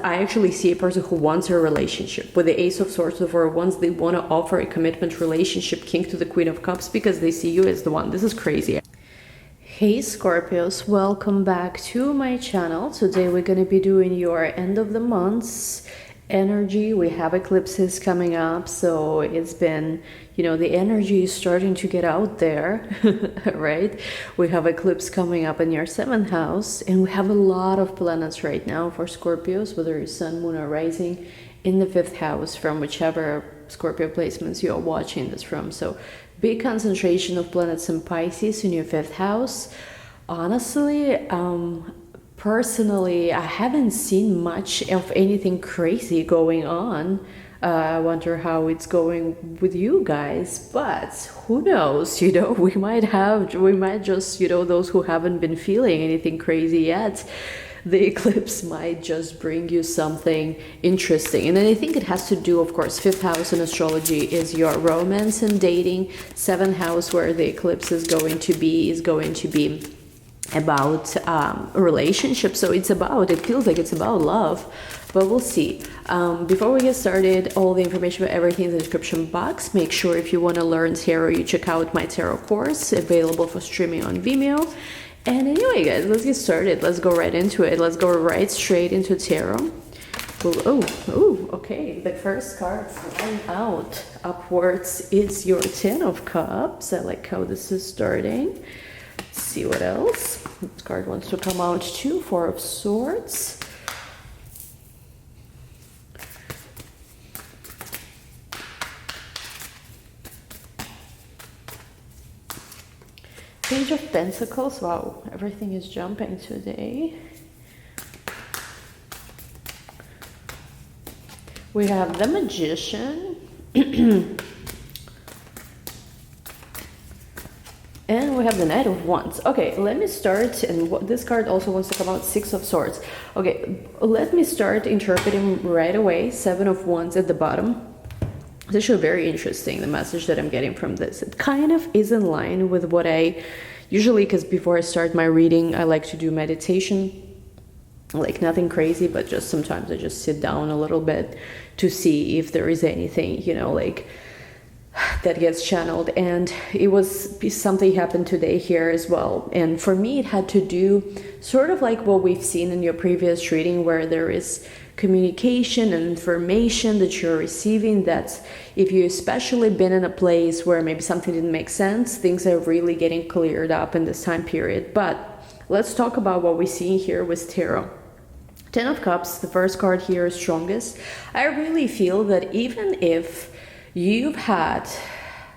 I actually see a person who wants a relationship with the Ace of Swords, or wants they want to offer a commitment relationship, King to the Queen of Cups, because they see you as the one. This is crazy. Hey Scorpios, welcome back to my channel. Today we're going to be doing your end of the month's energy. We have eclipses coming up, so it's been, the energy is starting to get out there, right? We have eclipse coming up in your 7th house, and we have a lot of planets right now for Scorpios, whether it's Sun, Moon, or Rising, in the 5th house from whichever Scorpio placements you're watching this from. So big concentration of planets in Pisces in your 5th house. Honestly, personally, I haven't seen much of anything crazy going on. I wonder how it's going with you guys, but who knows, we might just, those who haven't been feeling anything crazy yet, the eclipse might just bring you something interesting. And then I think it has to do, of course, 5th house in astrology is your romance and dating. 7th house, where the eclipse is going to be about relationships. So it feels like it's about love, but we'll see. Before we get started, all the information about everything in the description box. Make sure if you want to learn tarot, you check out my tarot course, available for streaming on Vimeo. And anyway, guys, let's get started. Let's go right into it. Let's go right straight into tarot. Okay. The first card flying out upwards is your 10 of Cups. I like how this is starting. Let's see what else. This card wants to come out too. 4 of Swords. Page of Pentacles. Wow, everything is jumping today. We have the Magician. And we have the Knight of Wands. Okay, let me start. And this card also wants to come out, 6 of Swords. Okay, let me start interpreting right away. 7 of Wands at the bottom. This is very interesting, the message that I'm getting from this. It kind of is in line with what I usually, because before I start my reading, I like to do meditation. Like nothing crazy, but just sometimes I just sit down a little bit to see if there is anything, that gets channeled. And it was something happened today here as well. And for me, it had to do sort of like what we've seen in your previous reading, where there is communication and information that you're receiving, that if you especially been in a place where maybe something didn't make sense, things are really getting cleared up in this time period. But let's talk about what we see here with tarot. 10 of Cups, the first card here is strongest. I really feel that even if you've had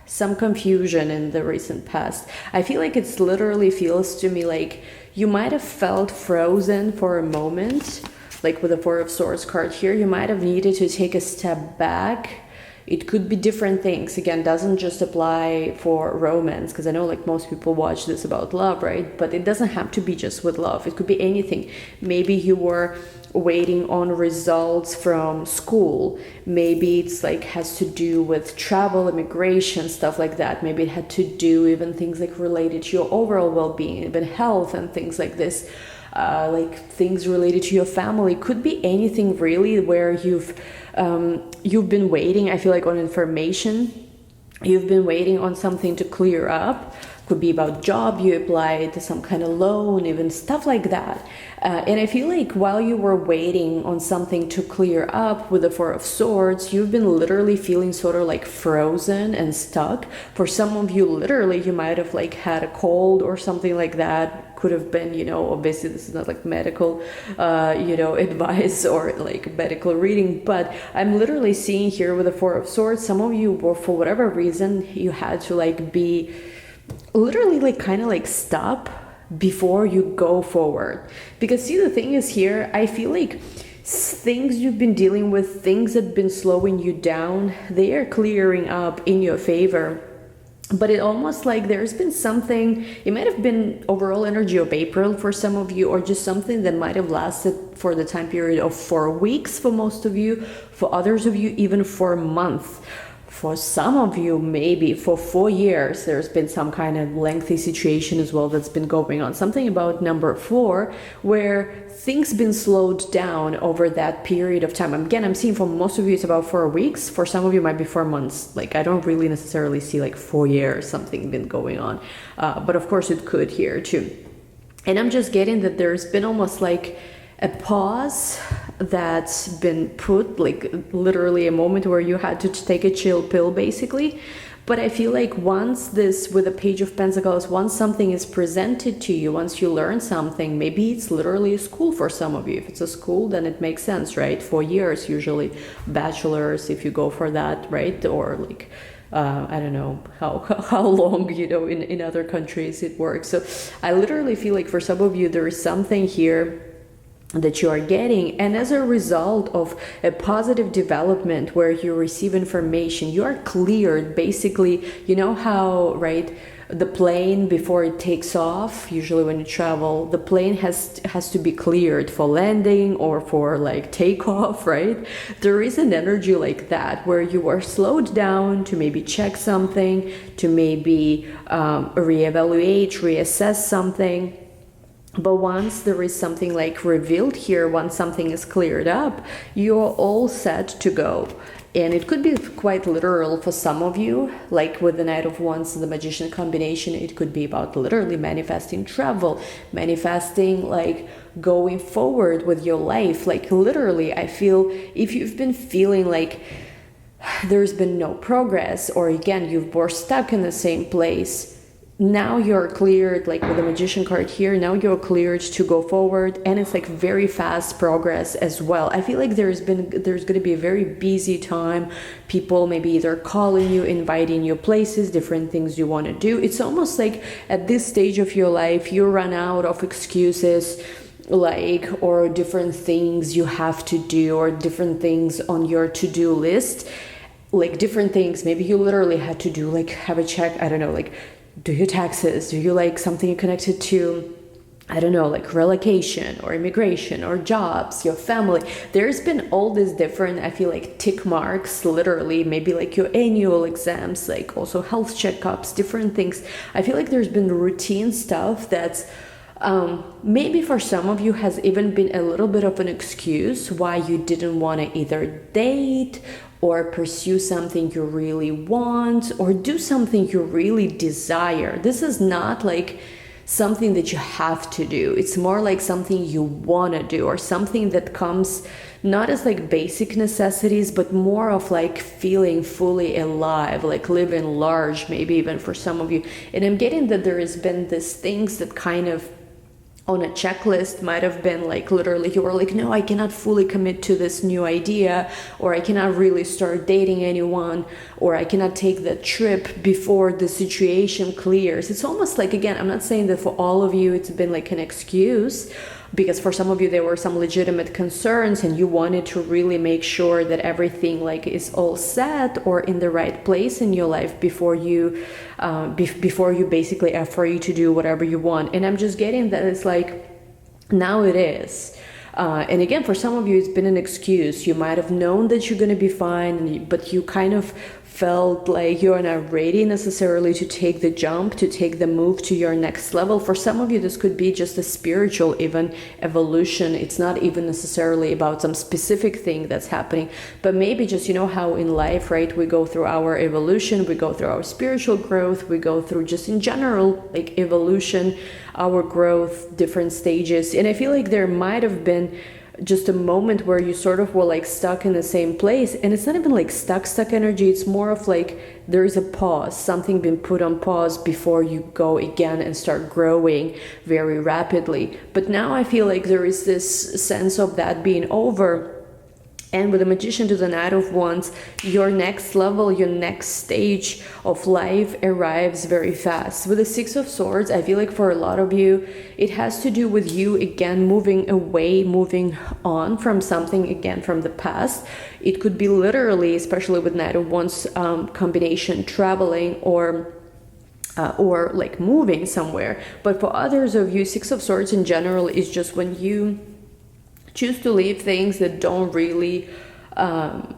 some confusion in the recent past, I feel like it's literally feels to me like you might have felt frozen for a moment. Like with the 4 of Swords card here, you might have needed to take a step back. It could be different things. Again, doesn't just apply for romance, because I know like most people watch this about love, right? But it doesn't have to be just with love. It could be anything. Maybe you were waiting on results from school. Maybe it's like has to do with travel, immigration, stuff like that. Maybe it had to do even things like related to your overall well-being, even health and things like this. Like things related to your family. Could be anything really, where you've been waiting, I feel like, on information. You've been waiting on something to clear up. Could be about job, you applied to some kind of loan, even stuff like that. And I feel like while you were waiting on something to clear up with the 4 of Swords, you've been literally feeling sort of like frozen and stuck. For some of you, literally, you might have like had a cold or something like that. Could have been, obviously this is not like medical, advice or like medical reading, but I'm literally seeing here with the 4 of Swords, some of you were, for whatever reason, you had to like be literally like kind of like stop before you go forward. Because see, the thing is here, I feel like things you've been dealing with, things that have been slowing you down, they are clearing up in your favor. But it almost like there's been something, it might have been overall energy of April for some of you, or just something that might have lasted for the time period of 4 weeks for most of you, for others of you even for a month. For some of you, maybe for 4 years, there's been some kind of lengthy situation as well that's been going on. Something about number 4, where things been slowed down over that period of time. Again, I'm seeing for most of you, it's about 4 weeks. For some of you, it might be 4 months. Like, I don't really necessarily see like 4 years, something been going on. But of course it could here too. And I'm just getting that there's been almost like a pause that's been put, like literally a moment where you had to take a chill pill basically. But I feel like once this, with the Page of Pentacles, once something is presented to you, once you learn something, maybe it's literally a school for some of you. If it's a school, then it makes sense, right? 4 years usually, bachelor's if you go for that, right? Or like I don't know how long, you know, in other countries it works. So I literally feel like for some of you there is something here that you are getting, and as a result of a positive development where you receive information, you are cleared basically. You know how, right, the plane before it takes off, usually when you travel, the plane has to be cleared for landing or for like takeoff, right? There is an energy like that where you are slowed down to maybe check something, to maybe reevaluate, reassess something. But once there is something like revealed here, once something is cleared up, you're all set to go. And it could be quite literal for some of you, like with the Knight of Wands and the Magician combination. It could be about literally manifesting travel, manifesting like going forward with your life. Like literally, I feel if you've been feeling like there's been no progress, or again, you're stuck in the same place, now you're cleared, like with the Magician card here, now you're cleared to go forward, and it's like very fast progress as well. I feel like there's going to be a very busy time. People maybe either calling you, inviting you places, different things you want to do. It's almost like at this stage of your life, you run out of excuses, like, or different things you have to do, or different things on your to-do list, like different things maybe you literally had to do, like have a check, I don't know, like do your taxes, do you like something connected to, I don't know, like relocation or immigration or jobs, your family. There's been all these different, I feel like, tick marks, literally, maybe like your annual exams, like also health checkups, different things. I feel like there's been routine stuff that's maybe for some of you has even been a little bit of an excuse why you didn't want to either date or pursue something you really want, or do something you really desire. This is not like something that you have to do. It's more like something you want to do, or something that comes not as like basic necessities, but more of like feeling fully alive, like living large, maybe even for some of you. And I'm getting that there has been these things that kind of on a checklist might have been like literally you were like, no, I cannot fully commit to this new idea, or I cannot really start dating anyone, or I cannot take that trip before the situation clears. It's almost like, again, I'm not saying that for all of you it's been like an excuse, because for some of you there were some legitimate concerns and you wanted to really make sure that everything like is all set or in the right place in your life before you basically are free to do whatever you want. And I'm just getting that it's like now it is. And again, for some of you, it's been an excuse. You might have known that you're going to be fine, but you kind of felt like you're not ready necessarily to take the jump, to take the move to your next level. For some of you, this could be just a spiritual even evolution. It's not even necessarily about some specific thing that's happening, but maybe just, you know how in life, right, we go through our evolution, we go through our spiritual growth, we go through just in general like evolution, our growth, different stages. And I feel like there might have been just a moment where you sort of were like stuck in the same place, and it's not even like stuck energy. It's more of like there is a pause, something been put on pause before you go again and start growing very rapidly. But now I feel like there is this sense of that being over. And with the Magician to the Knight of Wands, your next level, your next stage of life arrives very fast. With the Six of Swords, I feel like for a lot of you, it has to do with you, again, moving away, moving on from something, again, from the past. It could be literally, especially with Knight of Wands combination, traveling or like moving somewhere. But for others of you, Six of Swords in general is just when you choose to leave things that don't really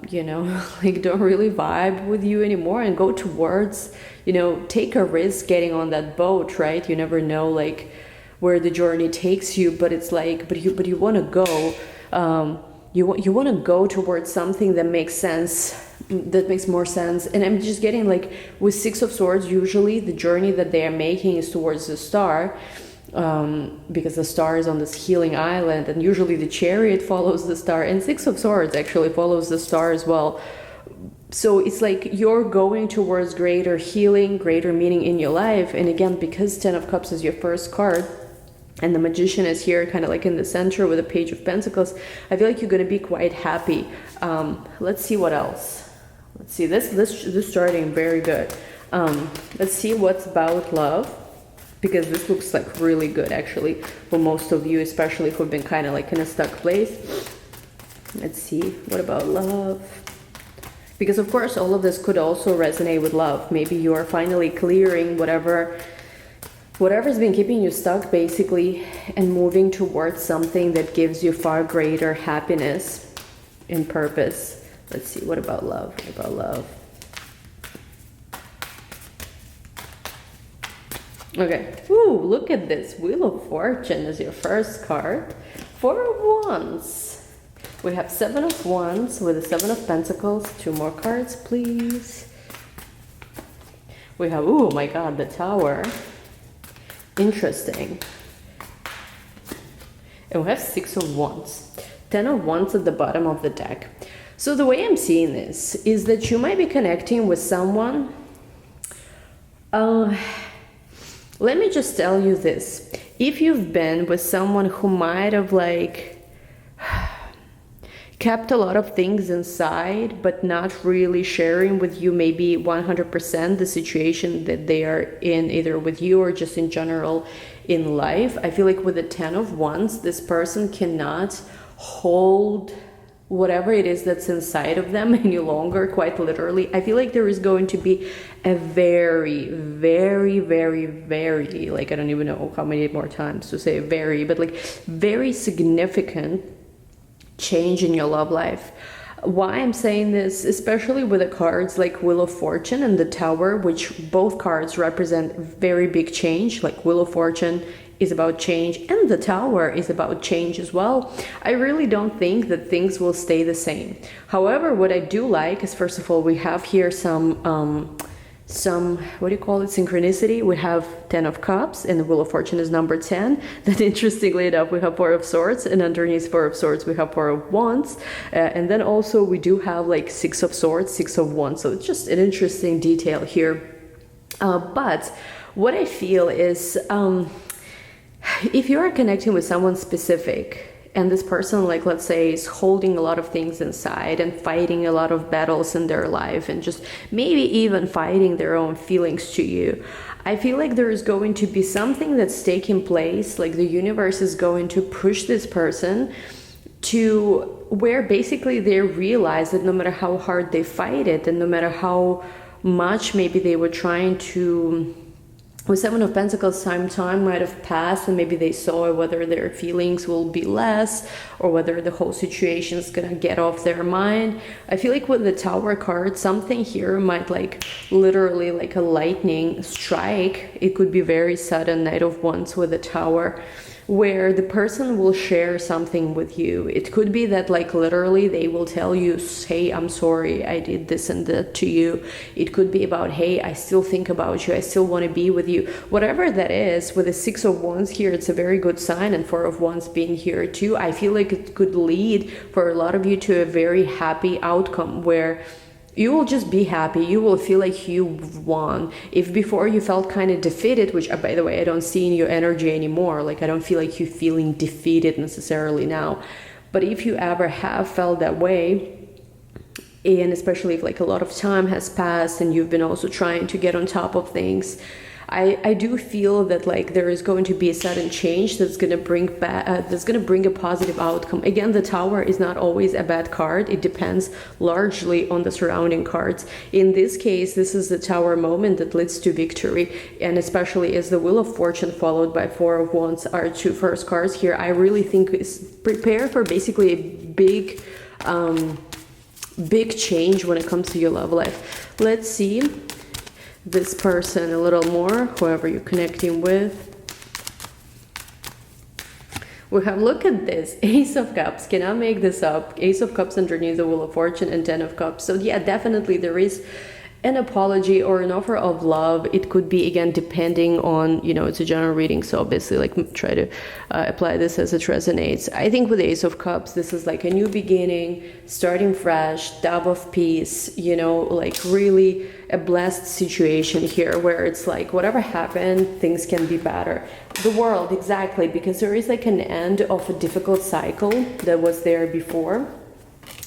you know, like don't really vibe with you anymore, and go towards, you know, take a risk getting on that boat, right? You never know like where the journey takes you, but it's like, but you want to go, you want to go towards something that makes sense, that makes more sense. And I'm just getting like with Six of Swords, usually the journey that they are making is towards the star, because the star is on this healing island, and usually the Chariot follows the star, and Six of Swords actually follows the star as well. So it's like you're going towards greater healing, greater meaning in your life. And again, because Ten of Cups is your first card, and the Magician is here kind of like in the center with a Page of Pentacles, I feel like you're going to be quite happy. Let's see what else. Let's see, this starting very good. Let's see what's about love, because this looks like really good actually for most of you, especially who've been kind of like in a stuck place. Let's see, what about love? Because of course all of this could also resonate with love. Maybe you are finally clearing whatever's been keeping you stuck basically, and moving towards something that gives you far greater happiness and purpose. Let's see, what about love? What about love? Okay. Ooh, look at this. Wheel of Fortune is your first card. Four of Wands. We have Seven of Wands with the Seven of Pentacles. Two more cards, please. We have, oh my God, the Tower. Interesting. And we have Six of Wands. Ten of Wands at the bottom of the deck. So the way I'm seeing this is that you might be connecting with someone. Let me just tell you this. If you've been with someone who might have like kept a lot of things inside, but not really sharing with you maybe 100% the situation that they are in, either with you or just in general in life, I feel like with the Ten of Wands, this person cannot hold whatever it is that's inside of them any longer, quite literally. I feel like there is going to be a very, very, very, very, like, I don't even know how many more times to say very, but like very significant change in your love life. Why I'm saying this, especially with the cards like Wheel of Fortune and the Tower, which both cards represent very big change. Like Wheel of Fortune is about change and the Tower is about change as well. I really don't think that things will stay the same. However, what I do like is, first of all, we have here some what do you call it, synchronicity. We have Ten of Cups and the Wheel of Fortune is number 10. Then interestingly enough, we have Four of Swords, and underneath Four of Swords we have Four of Wands, and then also we do have like Six of Swords, Six of Wands. So it's just an interesting detail here. But what I feel is, if you are connecting with someone specific, and this person, like, let's say, is holding a lot of things inside and fighting a lot of battles in their life and just maybe even fighting their own feelings to you, I feel like there is going to be something that's taking place, like the universe is going to push this person to where basically they realize that no matter how hard they fight it, and no matter how much maybe they were trying to, with Seven of Pentacles, time might have passed, and maybe they saw whether their feelings will be less or whether the whole situation is gonna get off their mind. I feel like with the Tower card, something here might like literally like a lightning strike. It could be very sudden, Knight of Wands with the Tower, where the person will share something with you. It could be that like literally they will tell you, hey, I'm sorry, I did this and that to you. It could be about, hey, I still think about you, I still want to be with you. Whatever that is, with the Six of Wands here, it's a very good sign, and Four of Wands being here too, I feel like it could lead for a lot of you to a very happy outcome where you will just be happy. You will feel like you've won. If before you felt kind of defeated, which by the way, I don't see in your energy anymore. Like, I don't feel like you're feeling defeated necessarily now. But if you ever have felt that way, and especially if like a lot of time has passed and you've been also trying to get on top of things, I do feel that like there is going to be a sudden change that's going to bring a positive outcome. Again, the Tower is not always a bad card. It depends largely on the surrounding cards. In this case, this is the Tower moment that leads to victory, and especially as the Wheel of Fortune followed by Four of Wands are two first cards here, I really think is prepare for basically a big big change when it comes to your love life. Let's see this person a little more, whoever you're connecting with. We have, look at this, Ace of Cups, cannot make this up, Ace of Cups underneath the Wheel of Fortune, and 10 of Cups. So yeah, definitely there is an apology or an offer of love. It could be, again, depending on, you know, it's a general reading, so obviously like try to apply this as it resonates. I think with the Ace of Cups, this is like a new beginning, starting fresh, dove of peace, you know, like really a blessed situation here where it's like whatever happened, things can be better. The World, exactly, because there is like an end of a difficult cycle that was there before.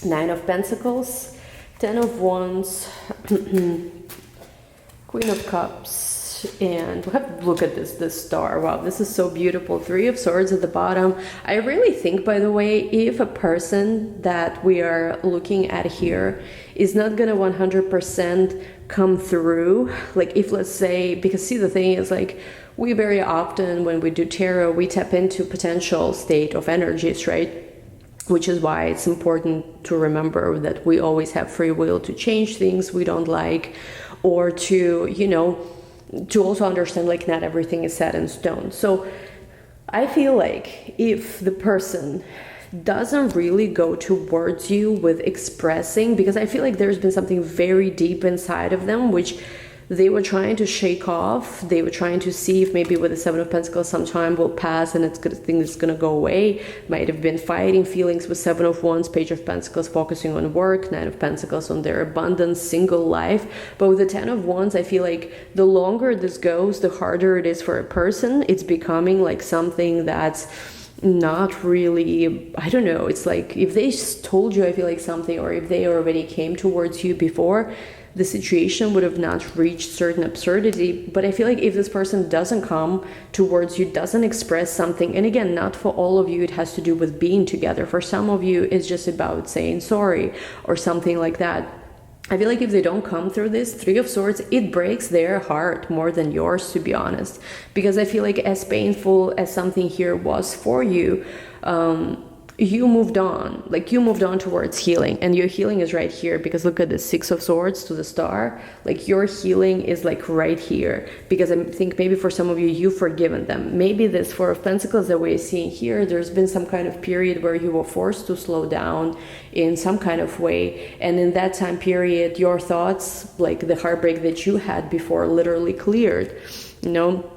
9 of Pentacles, 10 of Wands, Queen of Cups, and we have to look at this star. Wow, this is so beautiful. 3 of Swords at the bottom. I really think, by the way, if a person that we are looking at here is not gonna 100% come through, like if, let's say, because see, the thing is, like, we very often when we do tarot, we tap into potential state of energies, right? Which is why it's important to remember that we always have free will to change things we don't like, or to, you know, to also understand like not everything is set in stone. So I feel like if the person doesn't really go towards you with expressing, because I feel like there's been something very deep inside of them which they were trying to shake off. They were trying to see if maybe with the 7 of Pentacles some time will pass and it's gonna, things gonna go away. Might have been fighting feelings with 7 of Wands, Page of Pentacles focusing on work, 9 of Pentacles on their abundance, single life. But with the 10 of Wands, I feel like the longer this goes, the harder it is for a person. It's becoming like something that's not really, I don't know, it's like if they told you, I feel like something, or if they already came towards you before, the situation would have not reached certain absurdity. But I feel like if this person doesn't come towards you, doesn't express something, and again, not for all of you, it has to do with being together. For some of you, it's just about saying sorry or something like that. I feel like if they don't come through this 3 of Swords, it breaks their heart more than yours, to be honest. Because I feel like as painful as something here was for you, you moved on, like you moved on towards healing, and your healing is right here. Because look at the 6 of Swords to the star, like your healing is like right here. Because I think maybe for some of you, you've forgiven them. Maybe this 4 of Pentacles that we're seeing here, there's been some kind of period where you were forced to slow down in some kind of way, and in that time period your thoughts, like the heartbreak that you had before, literally cleared, you know.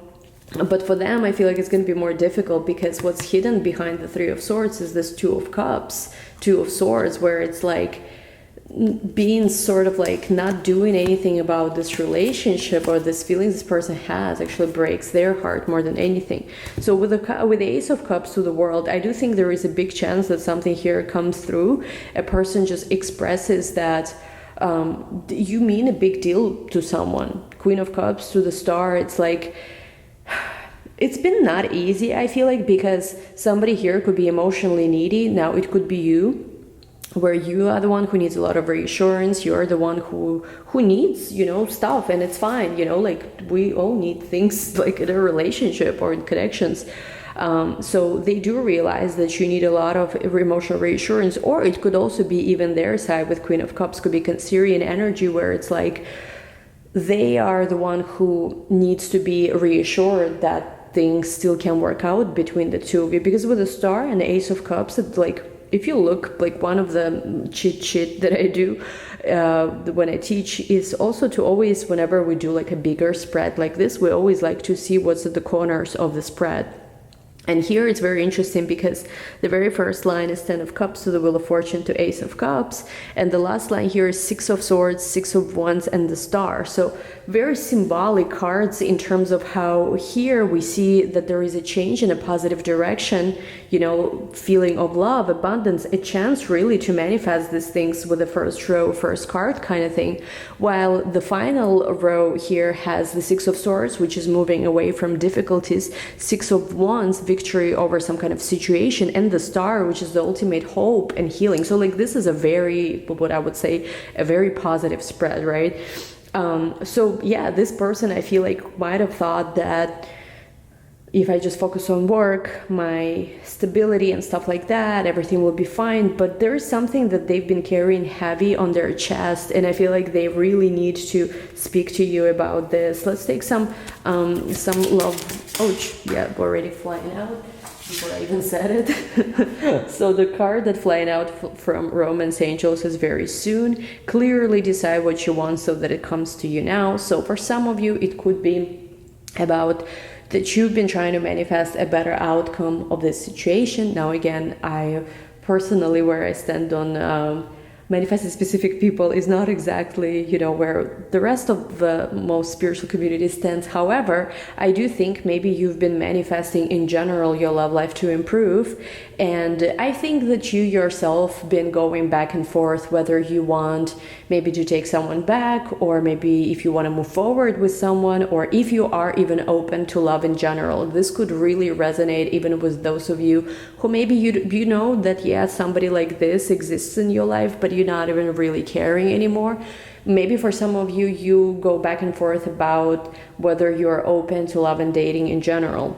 But for them, I feel like it's going to be more difficult, because what's hidden behind the 3 of Swords is this 2 of Cups, 2 of Swords, where it's like being sort of like not doing anything about this relationship or this feelings this person has actually breaks their heart more than anything. So with the Ace of Cups to the World, I do think there is a big chance that something here comes through. A person just expresses that you mean a big deal to someone. Queen of Cups to the Star, it's like, it's been not easy, I feel like, because somebody here could be emotionally needy. Now it could be you, where you are the one who needs a lot of reassurance. You're the one who needs, you know, stuff, and it's fine, you know, like we all need things like in a relationship or in connections. So they do realize that you need a lot of emotional reassurance. Or it could also be even their side with Queen of Cups, could be Cancerian energy, where it's like they are the one who needs to be reassured that things still can work out between the two of you. Because with the Star and the Ace of Cups, it's like, if you look, like one of the cheat sheet that I do when I teach is also to always, whenever we do like a bigger spread like this, we always like to see what's at the corners of the spread. And here it's very interesting, because the very first line is 10 of Cups to the Wheel of Fortune to Ace of Cups, and the last line here is 6 of Swords, 6 of Wands, and the Star. So very symbolic cards in terms of how here we see that there is a change in a positive direction, you know, feeling of love, abundance, a chance really to manifest these things with the first row, first card kind of thing. While the final row here has the 6 of Swords, which is moving away from difficulties, 6 of Wands, victory over some kind of situation, and the Star, which is the ultimate hope and healing. So like this is a very, what I would say, a very positive spread, right? So yeah, this person, I feel like, might have thought that if I just focus on work, my stability and stuff like that, everything will be fine. But there is something that they've been carrying heavy on their chest, and I feel like they really need to speak to you about this. Let's take some love. Oh, yeah, already flying out before I even said it. So the card that flying out from Romance Angels is very soon. Clearly decide what you want so that it comes to you now. So for some of you, it could be about that you've been trying to manifest a better outcome of this situation. Now again, I personally, where I stand on manifesting specific people is not exactly, you know, where the rest of the most spiritual community stands. However, I do think maybe you've been manifesting in general your love life to improve, and I think that you yourself been going back and forth whether you want maybe to take someone back, or maybe if you want to move forward with someone, or if you are even open to love in general. This could really resonate even with those of you who maybe you know that yes, somebody like this exists in your life, but you're not even really caring anymore. Maybe for some of you, you go back and forth about whether you're open to love and dating in general.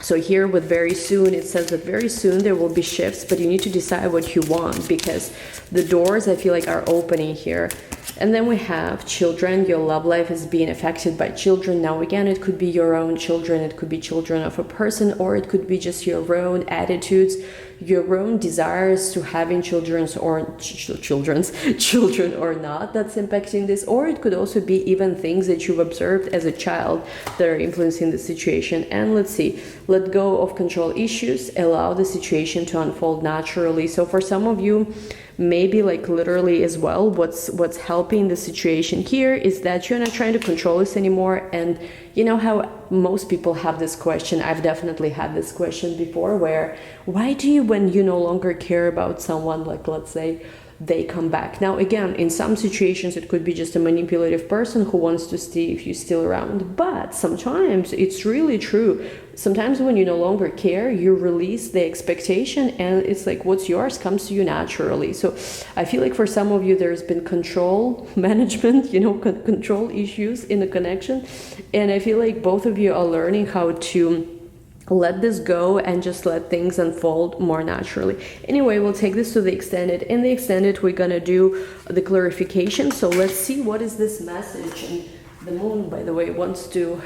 So here with very soon, it says that very soon there will be shifts, but you need to decide what you want, because the doors I feel like are opening here. And then we have children. Your love life is being affected by children. Now again, it could be your own children, it could be children of a person, or it could be just your own attitudes, your own desires to having children or children or not that's impacting this. Or it could also be even things that you've observed as a child that are influencing the situation. And let's see, let go of control issues, allow the situation to unfold naturally. So for some of you, maybe like literally as well, what's helping the situation here is that you're not trying to control this anymore. And you know how most people have this question, I've definitely had this question before, where why do you, when you no longer care about someone, like let's say they come back? Now again, in some situations it could be just a manipulative person who wants to see if you're still around, but sometimes it's really true. Sometimes when you no longer care, you release the expectation, and it's like what's yours comes to you naturally. So I feel like for some of you there's been control management, you know, control issues in the connection, and I feel like both of you are learning how to let this go and just let things unfold more naturally. Anyway, we'll take this to the extended. In the extended, we're gonna do the clarification. So let's see what is this message. And the moon, by the way, wants to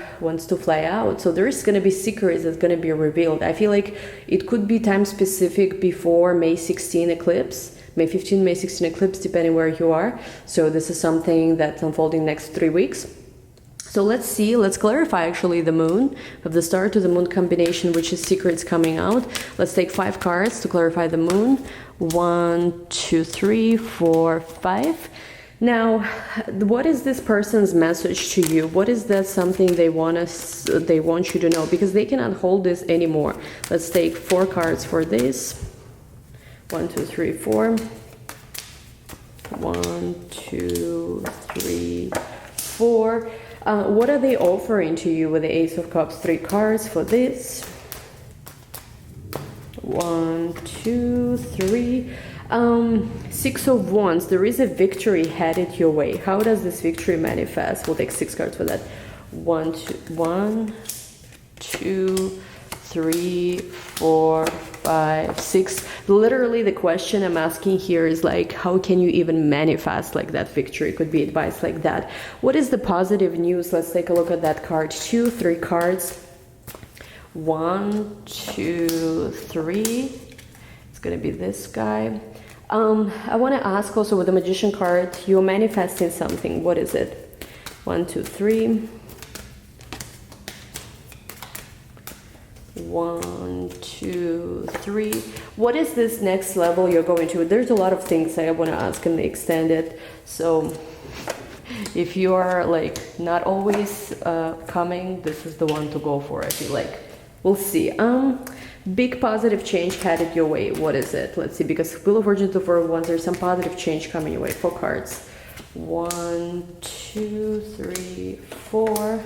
fly out. So there is gonna be secrets that's gonna be revealed. I feel like it could be time specific before May 16 eclipse. May 15, May 16 eclipse, depending where you are. So this is something that's unfolding next 3 weeks. So let's see, let's clarify actually the moon, of the star to the moon combination, which is secrets coming out. Let's take 5 cards to clarify the moon. 1, 2, 3, 4, 5. Now, what is this person's message to you? What is that something they want you to know? Because they cannot hold this anymore. Let's take 4 cards for this. 1, 2, 3, 4. 1, 2, 3, 4. What are they offering to you with the Ace of Cups? 3 cards for this. 1, 2, 3. 6 of Wands. There is a victory headed your way. How does this victory manifest? We'll take 6 cards for that. 1, 2, 3, 4, 5, 6. Literally the question I'm asking here is like, how can you even manifest like that victory? It could be advice like that. What is the positive news? Let's take a look at that card. 2, 3 cards. 1, 2, 3. It's gonna be this guy. I want to ask also with the Magician card, you're manifesting something. What is it? 1, 2, 3. 1, 2, 3. What is this next level you're going to? There's a lot of things I want to ask in the extended. So if you are like not always coming, this is the one to go for. I feel like we'll see. Big positive change headed your way. What is it? Let's see, because Wheel of Fortune, 2, 4 of Wands, there's some positive change coming your way. 4 cards. 1, 2, 3, 4.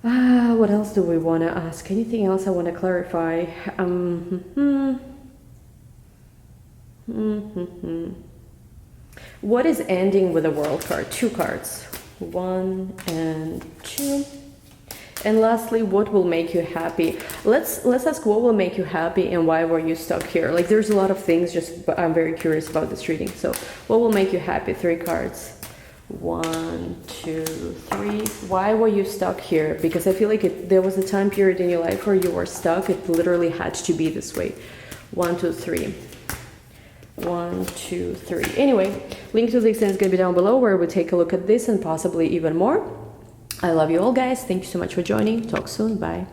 What else do we want to ask? Anything else I want to clarify? What is ending with a World card? 2 cards. 1 and 2. And lastly, what will make you happy? Let's ask what will make you happy and why were you stuck here? Like there's a lot of things, but I'm very curious about this reading. So what will make you happy? 3 cards. 1, 2, 3. Why were you stuck here? Because I feel like there was a time period in your life where you were stuck. It literally had to be this way. 1, 2, 3. 1, 2, 3. Anyway, link to the extent is going to be down below where we take a look at this and possibly even more. I love you all, guys. Thank you so much for joining. Talk soon. Bye.